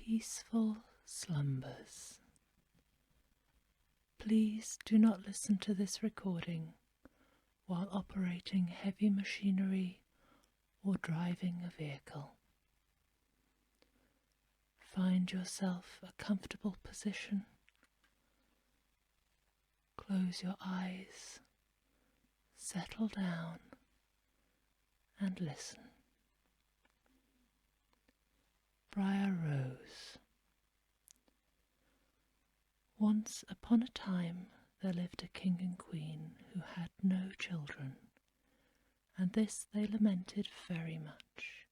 Peaceful slumbers. Please do not listen to this recording while operating heavy machinery or driving a vehicle. Find yourself a comfortable position. Close your eyes, settle down, and listen. Briar Rose. Once upon a time there lived a king and queen who had no children, and this they lamented very much.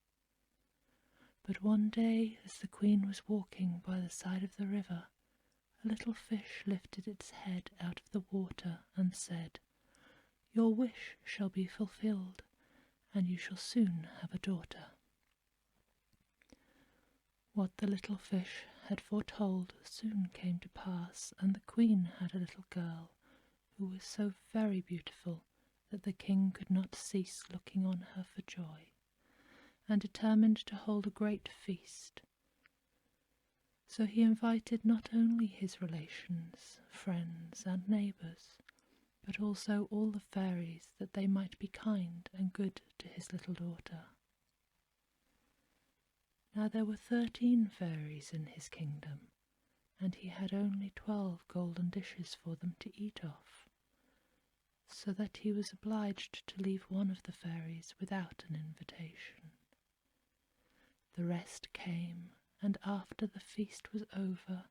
But one day, as the queen was walking by the side of the river, a little fish lifted its head out of the water and said, "Your wish shall be fulfilled, and you shall soon have a daughter." What the little fish had foretold soon came to pass, and the queen had a little girl who was so very beautiful that the king could not cease looking on her for joy, and determined to hold a great feast. So he invited not only his relations, friends, and neighbours, but also all the fairies, that they might be kind and good to his little daughter. Now there were 13 fairies in his kingdom, and he had only 12 golden dishes for them to eat off, so that he was obliged to leave one of the fairies without an invitation. The rest came, and after the feast was over,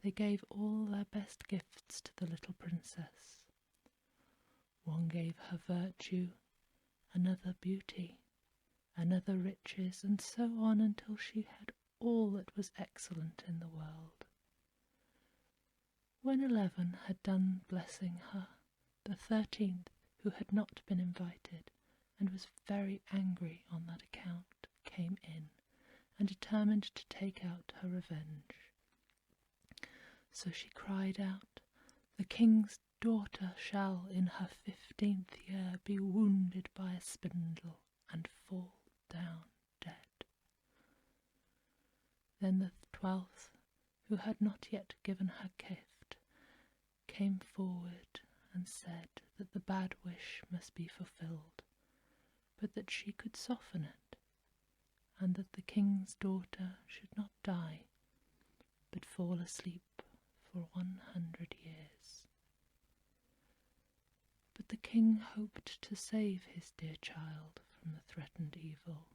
they gave all their best gifts to the little princess. One gave her virtue, another beauty, another riches, and so on until she had all that was excellent in the world. When 11 had done blessing her, the 13th, who had not been invited, and was very angry on that account, came in, and determined to take out her revenge. So she cried out, "The king's daughter shall in her 15th year be wounded by a spindle and fall down dead." Then the 12th, who had not yet given her gift, came forward and said that the bad wish must be fulfilled, but that she could soften it, and that the king's daughter should not die, but fall asleep for 100 years. But the king hoped to save his dear child from the threatened evil,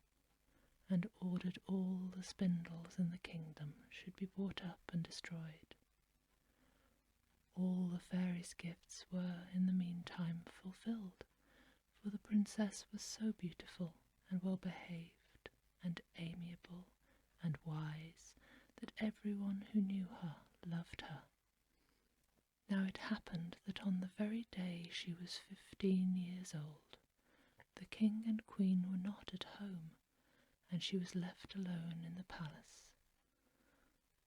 and ordered all the spindles in the kingdom should be brought up and destroyed. All the fairies' gifts were in the meantime fulfilled, for the princess was so beautiful and well behaved and amiable and wise that everyone who knew her loved her. Now it happened that on the very day she was 15 years old, the king and queen were not at home, and she was left alone in the palace.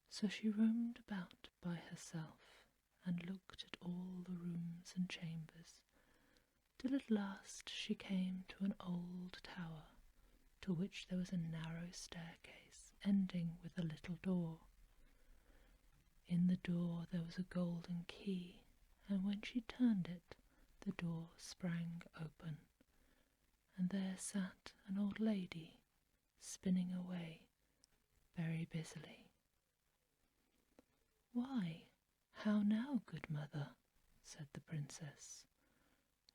So she roamed about by herself and looked at all the rooms and chambers, till at last she came to an old tower, to which there was a narrow staircase ending with a little door. In the door there was a golden key, and when she turned it, the door sprang open, and there sat an old lady, spinning away very busily. "Why, how now, good mother?" said the princess.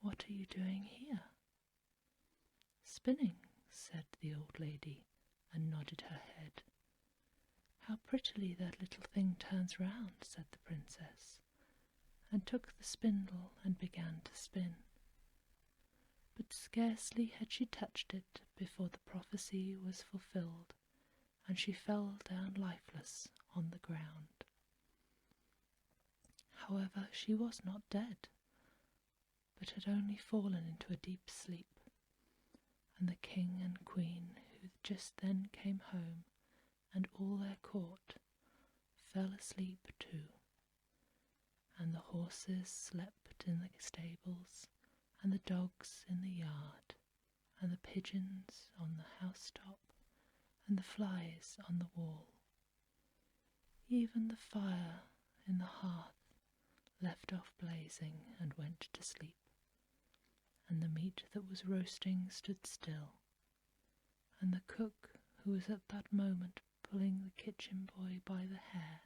"What are you doing here?" "Spinning," said the old lady, and nodded her head. "How prettily that little thing turns round," said the princess, and took the spindle and began to spin. But scarcely had she touched it before the prophecy was fulfilled, and she fell down lifeless on the ground. However, she was not dead, but had only fallen into a deep sleep, and the king and queen, who just then came home, and all their court, fell asleep too, and the horses slept in the stables, and the dogs in the yard, and the pigeons on the housetop, and the flies on the wall. Even the fire in the hearth left off blazing and went to sleep, and the meat that was roasting stood still, and the cook, who was at that moment pulling the kitchen boy by the hair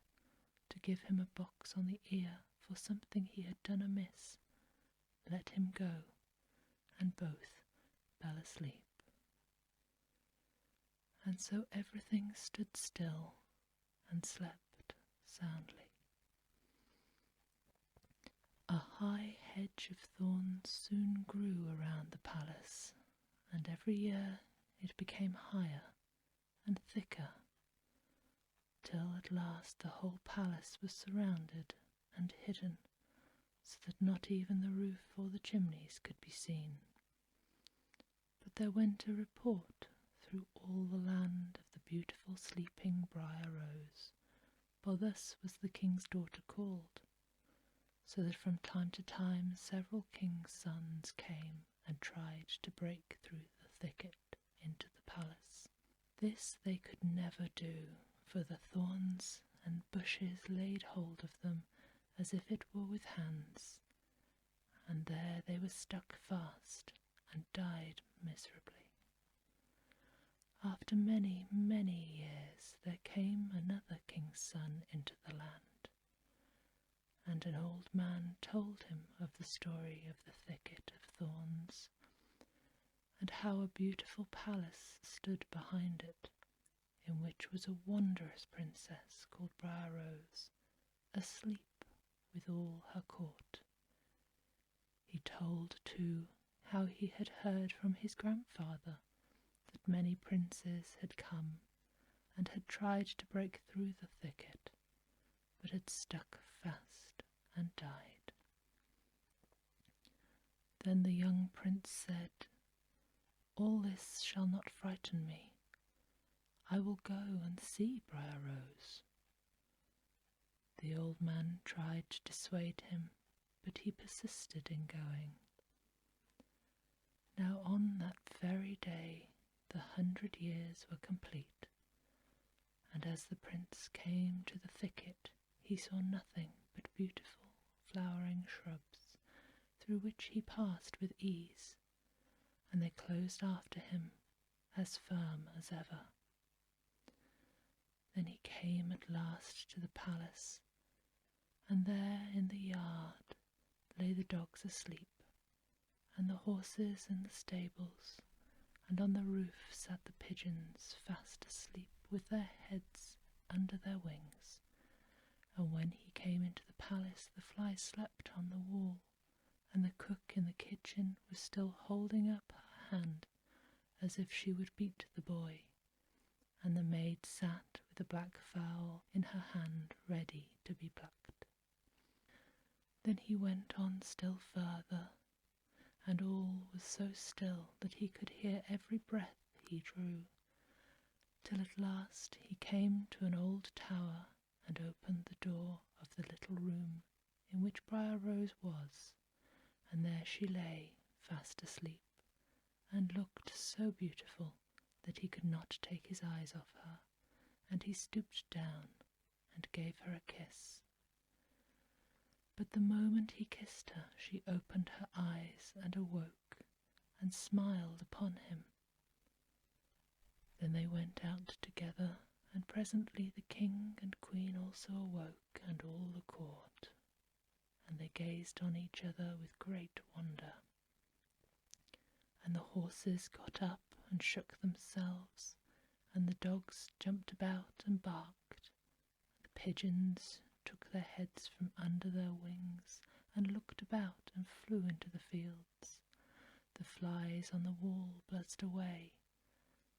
to give him a box on the ear for something he had done amiss, let him go, and both fell asleep. And so everything stood still and slept soundly. A high hedge of thorns soon grew around the palace, and every year it became higher and thicker, till at last the whole palace was surrounded and hidden, so that not even the roof or the chimneys could be seen. But there went a report through all the land of the beautiful sleeping Briar Rose, for thus was the king's daughter called, so that from time to time several kings' sons came and tried to break through the thicket into the palace. This they could never do, for the thorns and bushes laid hold of them as if it were with hands, and there they were stuck fast and died miserably. After many, many years there came another king's son into the land, and an old man told him of the story of the thicket of thorns, and how a beautiful palace stood behind it, in which was a wondrous princess called Briar Rose, asleep with all her court. He told, too, how he had heard from his grandfather that many princes had come and had tried to break through the thicket, but had stuck fast and died. Then the young prince said, "All this shall not frighten me. I will go and see Briar Rose." The old man tried to dissuade him, but he persisted in going. Now on that very day 100 years were complete, and as the prince came to the thicket he saw nothing but beautiful flowering shrubs, through which he passed with ease, and they closed after him as firm as ever. Then he came at last to the palace, and there in the yard lay the dogs asleep, and the horses in the stables, and on the roof sat the pigeons fast asleep with their heads under their wings. And when he came into the palace the fly slept on the wall, and the cook in the kitchen was still holding up her hand as if she would beat the boy, and the maid sat with a black fowl in her hand ready to be plucked. Then he went on still further, and all was so still that he could hear every breath he drew, till at last he came to an old tower and opened the door of the little room in which Briar Rose was, and there she lay fast asleep, and looked so beautiful that he could not take his eyes off her, and he stooped down and gave her a kiss. But the moment he kissed her she opened her eyes and awoke, and smiled upon him. Then they went out together, and presently the king and queen also awoke, and all the court, and they gazed on each other with great wonder. And the horses got up and shook themselves, and the dogs jumped about and barked. The pigeons took their heads from under their wings and looked about and flew into the fields. The flies on the wall buzzed away.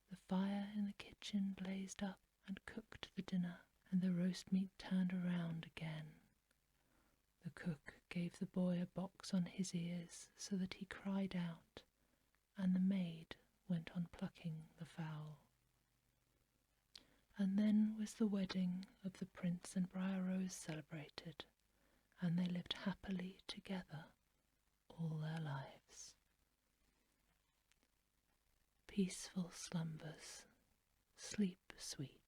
The fire in the kitchen blazed up and cooked the dinner, and the roast meat turned around again. The cook gave the boy a box on his ears so that he cried out, and the maid went on plucking the fowl. And then was the wedding of the prince and Briar Rose celebrated, and they lived happily together all their lives. Peaceful slumbers, sleep sweet.